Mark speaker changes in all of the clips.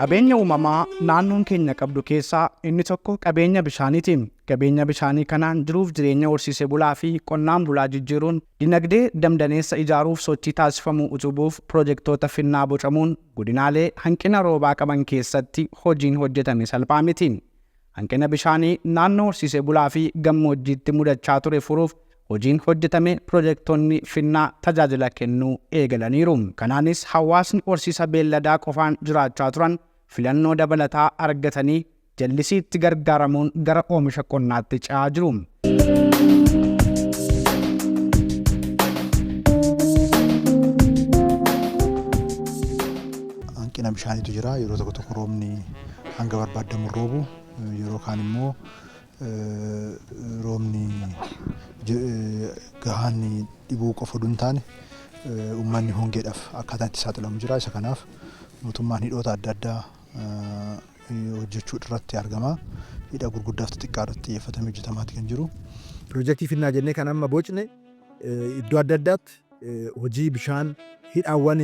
Speaker 1: Qabeenya uumamaa naannoon keenya qabdu keessaa inni tokko qabeenya bishaaniitiin. Qabeenya bishaanii kanaan jiruuf jireenya horsiisee bulaa fi qonnaan bulaa jijjiiruun dinagdee damdaneessa ijaaruuf sochii taasifamu utubuuf pirojektoota finnaa bocamuun godinaalee hanqina roobaa qaban keessatti hojiin hojjetame salphaa miti. Hanqina bishaanii naannoo horsiisee bulaa fi gammoojjiitti mudachaa ture furuuf hojiin hojjetame pirojektoonni finnaa tajaajila kennuu eegalaniiru. Kanaanis hawaasni horsiisa beelladaa qofaan jiraachaa turan filannoo dabalataa argatanii jallisiitti gargaaramuun gara oomisha qonnaatti ce'aa jiru.
Speaker 2: Hanqina bishaaniitu jira. Yeroo tokko tokko roobni hanga barbaadamu roobu, yeroo kaan immoo roobni gahaan dhibuu qofa osoo hin taane uummanni hongeedhaaf akkaataa itti saaxilamu jira. Isa kanaaf mootummaan hidhoota adda addaa hojjechuu irratti argama. Hidha gurguddaaf xixiqqaa irratti xiyyeeffatamee hojjetamaati kan jiru.
Speaker 3: Pirojektii finnaa jennee kan amma bocne iddoo adda addaatti hojii bishaan hidhaawwan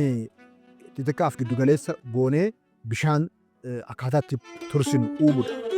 Speaker 3: xixiqqaaf giddugaleessa goonee bishaan akkaataa itti tursinu uumuudha.